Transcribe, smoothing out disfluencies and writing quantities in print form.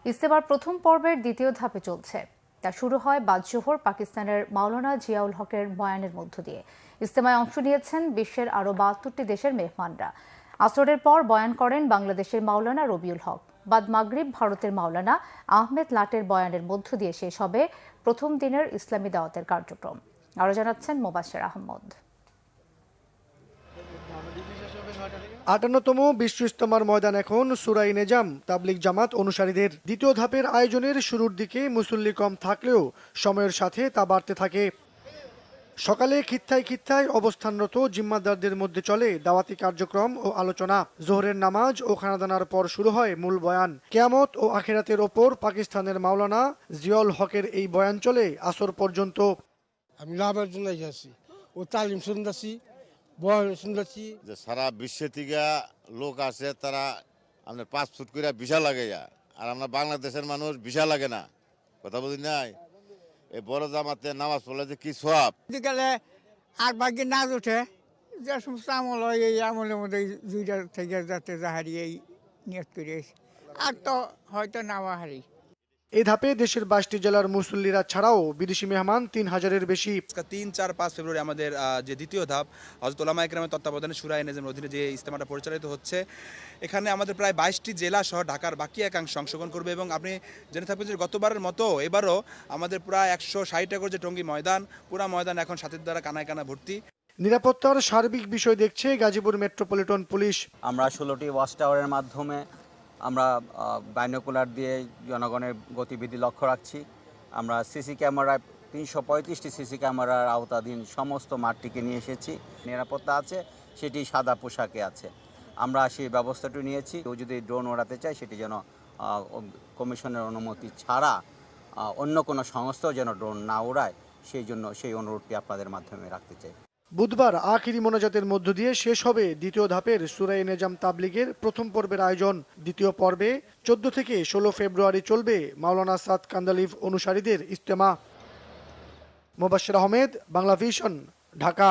ইজতেমার প্রথম পর্বের দ্বিতীয় ধাপে চলছে। তা শুরু হয় বাদ জোহর পাকিস্তানের মাওলানা জিয়াউল হকের বয়ানের মধ্য দিয়ে। ইজতেমায় অংশ নিয়েছেন বিশ্বের আরও ৭২টি দেশের মেহমানরা। আসরের পর বয়ান করেন বাংলাদেশের মাওলানা রবিউল হক। বাদ মাগরিব ভারতের মাওলানা আহমেদ লাটের বয়ানের মধ্য দিয়ে শেষ হবে প্রথম দিনের ইসলামী দাওয়াতের কার্যক্রম। আরও জানাচ্ছেন মোবাশ্বের আহমদ। ৫৮তম বিশ্ব ইজতেমার ময়দান এখন সূরা নেজাম তাবলিগ জামাত অনুসারীদের। দ্বিতীয় ধাপের আয়োজনের শুরুর দিকে মুসল্লি কম থাকলেও সময়ের সাথে তা বাড়তে থাকে। সকালে খিত্তায় খিত্তায় অবস্থানরত জিম্মাদারদের মধ্যে চলে দাওয়াতি কার্যক্রম ও আলোচনা। জোহরের নামাজ ও খানাদানার পর শুরু হয় মূল বয়ান। কিয়ামত ও আখিরাতের ওপর পাকিস্তানের মাওলানা জিয়াউল হকের এই বয়ান চলে আসর পর্যন্ত। আমি লাভের জন্য এসেছি, ও তালিম শুনতেছি, বয়ান শুনতেছি। যে সারা বিশ্বে থেকে লোক আসে, তারা আপনার 5 ফুট করে ভিসা লাগে যা, আর আমরা বাংলাদেশের মানুষ ভিসা লাগে না। কথা বুঝি নাই? এই বড় জামাতে নামাজ পড়লে যে কি সওয়াব। গেলে আর ভাগ্যে নাচ ওঠে, যে সমস্ত আমল হয় এই আমলের মধ্যে দুইটা থেকে যাতে যাহারি এই নিয়ত করে, আর তো হয়তো নাওয়া হারি। এই ধাপে দেশের 22টি জেলার মুসল্লিরা ছাড়াও বিদেশি মেহমান ৩,০০০-এর বেশি। ৩, ৪, ৫ ফেব্রুয়ারি আমাদের যে দ্বিতীয় ধাপ হযরত উলামা ইকরামের তত্ত্বাবধানে সূরা নেজামের অধীনে যে ইজতেমাটা পরিচালিত হচ্ছে, এখানে আমাদের প্রায় 22টি জেলা সহ ঢাকার বাকি একাংশ অংশগ্রহণ করবে। এবং আপনি জেনে থাকবেন যে গতবারের মতো এবারও আমাদের প্রায় ১৬০ একর যে টঙ্গী ময়দান, পুরা ময়দান এখন সাথীর দ্বারা কানায় কানা ভর্তি। নিরাপত্তার সার্বিক বিষয় দেখছে গাজীপুর মেট্রোপলিটন পুলিশ। আমরা 16টি ওয়াচ টাওয়ারের মাধ্যমে আমরা বাইনোকুলার দিয়ে জনগণের গতিবিধি লক্ষ্য রাখছি। আমরা সিসি ক্যামেরায় ৩35টি সিসি ক্যামেরার আওতাধীন সমস্ত মাঠটিকে নিয়ে এসেছি। নিরাপত্তা আছে, সেটি সাদা পোশাকে আছে। আমরা সেই ব্যবস্থাটি নিয়েছি। কেউ যদি ড্রোন ওড়াতে চায় সেটি যেন কমিশনের অনুমতি ছাড়া অন্য কোনো সংস্থাও যেন ড্রোন না ওড়ায়, সেই অনুরোধটি আপনাদের মাধ্যমে রাখতে চাই। বুধবার আখিরি মোনাজাতের মধ্য দিয়ে শেষ হবে দ্বিতীয় ধাপের সূরা নেজাম তাবলিগের প্রথম পর্বের আয়োজন। দ্বিতীয় পর্বে 14 থেকে 16 ফেব্রুয়ারি চলবে মাওলানা সাদ কান্দালিভ অনুসারীদের ইজতেমা। মোবাশ্বের আহমেদ, বাংলা ভিশন, ঢাকা।